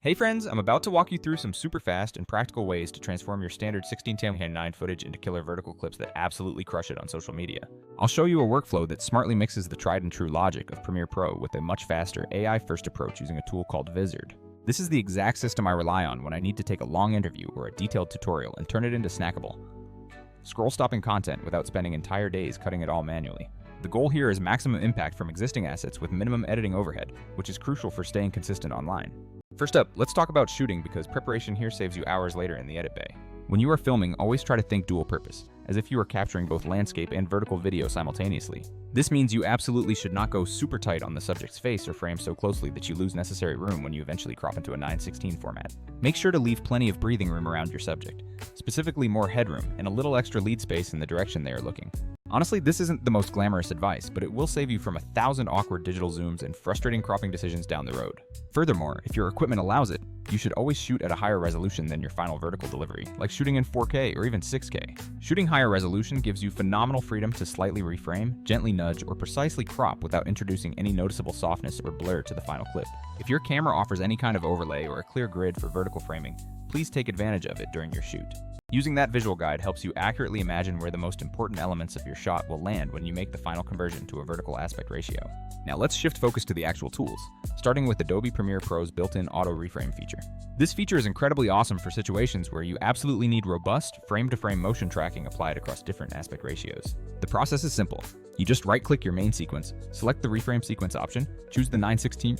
Hey friends, I'm about to walk you through some super fast and practical ways to transform your standard 16:10:9 footage into killer vertical clips that absolutely crush it on social media. I'll show you a workflow that smartly mixes the tried and true logic of Premiere Pro with a much faster AI-first approach using a tool called Vizard. This is the exact system I rely on when I need to take a long interview or a detailed tutorial and turn it into snackable, scroll-stopping content without spending entire days cutting it all manually. The goal here is maximum impact from existing assets with minimum editing overhead, which is crucial for staying consistent online. First up, let's talk about shooting because preparation here saves you hours later in the edit bay. When you are filming, always try to think dual purpose, as if you are capturing both landscape and vertical video simultaneously. This means you absolutely should not go super tight on the subject's face or frame so closely that you lose necessary room when you eventually crop into a 9:16 format. Make sure to leave plenty of breathing room around your subject, specifically more headroom and a little extra lead space in the direction they are looking. Honestly, this isn't the most glamorous advice, but it will save you from 1,000 awkward digital zooms and frustrating cropping decisions down the road. Furthermore, if your equipment allows it, you should always shoot at a higher resolution than your final vertical delivery, like shooting in 4K or even 6K. Shooting higher resolution gives you phenomenal freedom to slightly reframe, gently nudge, or precisely crop without introducing any noticeable softness or blur to the final clip. If your camera offers any kind of overlay or a clear grid for vertical framing, please take advantage of it during your shoot. Using that visual guide helps you accurately imagine where the most important elements of your shot will land when you make the final conversion to a vertical aspect ratio. Now let's shift focus to the actual tools, starting with Adobe Premiere Pro's built-in auto reframe feature. This feature is incredibly awesome for situations where you absolutely need robust, frame-to-frame motion tracking applied across different aspect ratios. The process is simple. You just right-click your main sequence, select the reframe sequence option, choose the 9:16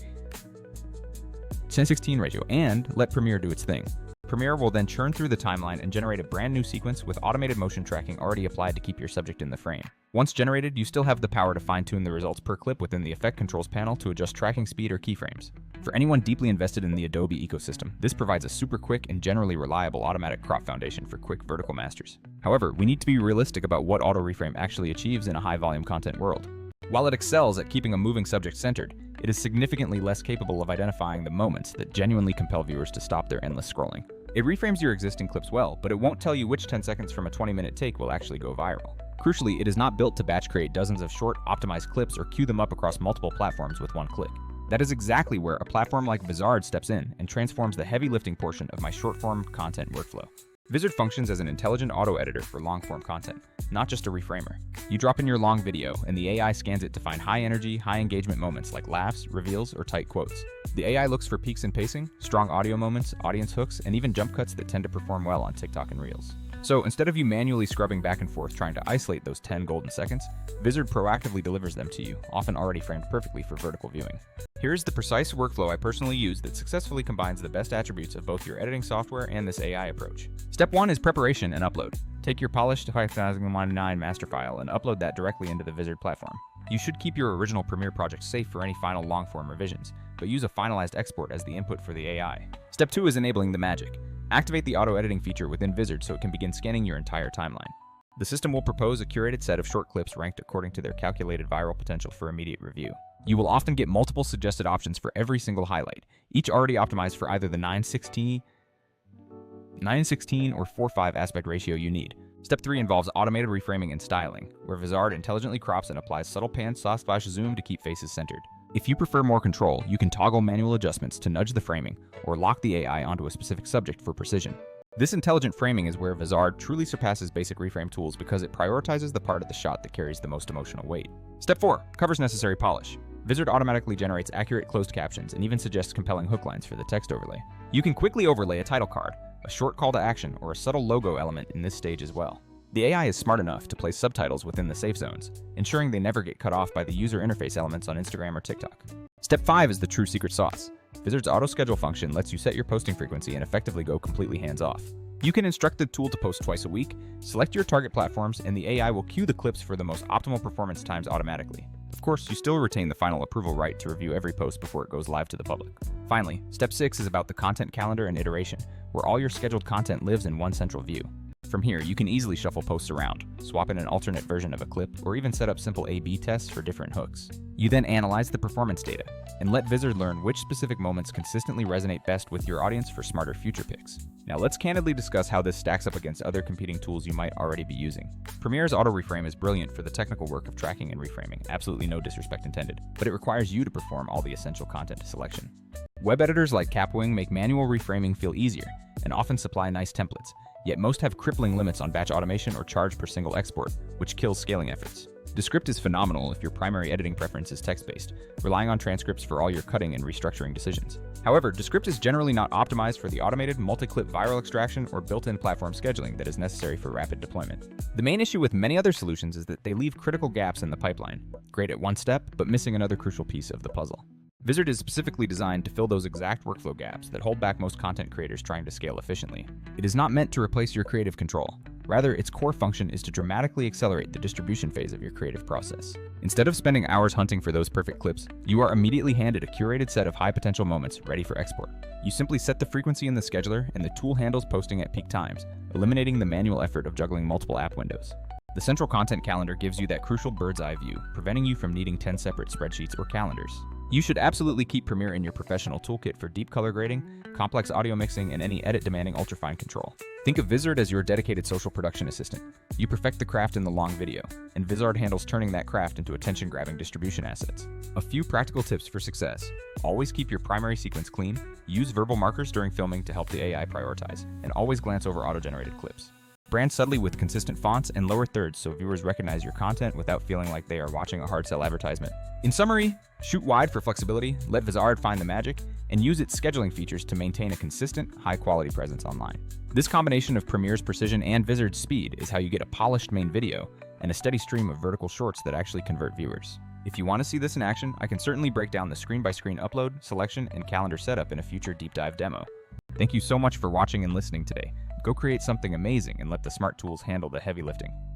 ratio, and let Premiere do its thing. Premiere will then churn through the timeline and generate a brand new sequence with automated motion tracking already applied to keep your subject in the frame. Once generated, you still have the power to fine-tune the results per clip within the Effect Controls panel to adjust tracking speed or keyframes. For anyone deeply invested in the Adobe ecosystem, this provides a super quick and generally reliable automatic crop foundation for quick vertical masters. However, we need to be realistic about what auto reframe actually achieves in a high-volume content world. While it excels at keeping a moving subject centered, it is significantly less capable of identifying the moments that genuinely compel viewers to stop their endless scrolling. It reframes your existing clips well, but it won't tell you which 10 seconds from a 20-minute take will actually go viral. Crucially, it is not built to batch create dozens of short, optimized clips or queue them up across multiple platforms with one click. That is exactly where a platform like Vizard steps in and transforms the heavy lifting portion of my short-form content workflow. Vizard functions as an intelligent auto editor for long-form content, not just a reframer. You drop in your long video, and the AI scans it to find high-energy, high-engagement moments like laughs, reveals, or tight quotes. The AI looks for peaks in pacing, strong audio moments, audience hooks, and even jump cuts that tend to perform well on TikTok and Reels. So instead of you manually scrubbing back and forth trying to isolate those 10 golden seconds, Vizard proactively delivers them to you, often already framed perfectly for vertical viewing. Here's the precise workflow I personally use that successfully combines the best attributes of both your editing software and this AI approach. Step 1 is preparation and upload. Take your polished 5009 master file and upload that directly into the Vizard platform. You should keep your original Premiere project safe for any final long-form revisions, but use a finalized export as the input for the AI. Step 2 is enabling the magic. Activate the auto-editing feature within Vizard so it can begin scanning your entire timeline. The system will propose a curated set of short clips ranked according to their calculated viral potential for immediate review. You will often get multiple suggested options for every single highlight, each already optimized for either the 9:16 or 4:5 aspect ratio you need. Step 3 involves automated reframing and styling, where Vizard intelligently crops and applies subtle pan/zoom to keep faces centered. If you prefer more control, you can toggle manual adjustments to nudge the framing or lock the AI onto a specific subject for precision. This intelligent framing is where Vizard truly surpasses basic reframe tools because it prioritizes the part of the shot that carries the most emotional weight. Step 4. Covers necessary polish. Vizard automatically generates accurate closed captions and even suggests compelling hook lines for the text overlay. You can quickly overlay a title card, a short call to action, or a subtle logo element in this stage as well. The AI is smart enough to place subtitles within the safe zones, ensuring they never get cut off by the user interface elements on Instagram or TikTok. Step 5 is the true secret sauce. Vizard's auto-schedule function lets you set your posting frequency and effectively go completely hands-off. You can instruct the tool to post twice a week, select your target platforms, and the AI will queue the clips for the most optimal performance times automatically. Of course, you still retain the final approval right to review every post before it goes live to the public. Finally, step 6 is about the content calendar and iteration, where all your scheduled content lives in one central view. From here, you can easily shuffle posts around, swap in an alternate version of a clip, or even set up simple A/B tests for different hooks. You then analyze the performance data, and let Vizard learn which specific moments consistently resonate best with your audience for smarter future picks. Now let's candidly discuss how this stacks up against other competing tools you might already be using. Premiere's auto reframe is brilliant for the technical work of tracking and reframing, absolutely no disrespect intended, but it requires you to perform all the essential content selection. Web editors like Capwing make manual reframing feel easier and often supply nice templates, yet most have crippling limits on batch automation or charge per single export, which kills scaling efforts. Descript is phenomenal if your primary editing preference is text-based, relying on transcripts for all your cutting and restructuring decisions. However, Descript is generally not optimized for the automated multi-clip viral extraction or built-in platform scheduling that is necessary for rapid deployment. The main issue with many other solutions is that they leave critical gaps in the pipeline, great at one step, but missing another crucial piece of the puzzle. Vizard is specifically designed to fill those exact workflow gaps that hold back most content creators trying to scale efficiently. It is not meant to replace your creative control. Rather, its core function is to dramatically accelerate the distribution phase of your creative process. Instead of spending hours hunting for those perfect clips, you are immediately handed a curated set of high-potential moments ready for export. You simply set the frequency in the scheduler, and the tool handles posting at peak times, eliminating the manual effort of juggling multiple app windows. The central content calendar gives you that crucial bird's-eye view, preventing you from needing 10 separate spreadsheets or calendars. You should absolutely keep Premiere in your professional toolkit for deep color grading, complex audio mixing, and any edit-demanding ultrafine control. Think of Vizard as your dedicated social production assistant. You perfect the craft in the long video, and Vizard handles turning that craft into attention-grabbing distribution assets. A few practical tips for success. Always keep your primary sequence clean, use verbal markers during filming to help the AI prioritize, and always glance over auto-generated clips. Brand subtly with consistent fonts and lower thirds so viewers recognize your content without feeling like they are watching a hard sell advertisement. In summary, shoot wide for flexibility, let Vizard find the magic, and use its scheduling features to maintain a consistent, high-quality presence online. This combination of Premiere's precision and Vizard's speed is how you get a polished main video and a steady stream of vertical shorts that actually convert viewers. If you want to see this in action, I can certainly break down the screen-by-screen upload, selection, and calendar setup in a future deep dive demo. Thank you so much for watching and listening today. Go create something amazing and let the smart tools handle the heavy lifting.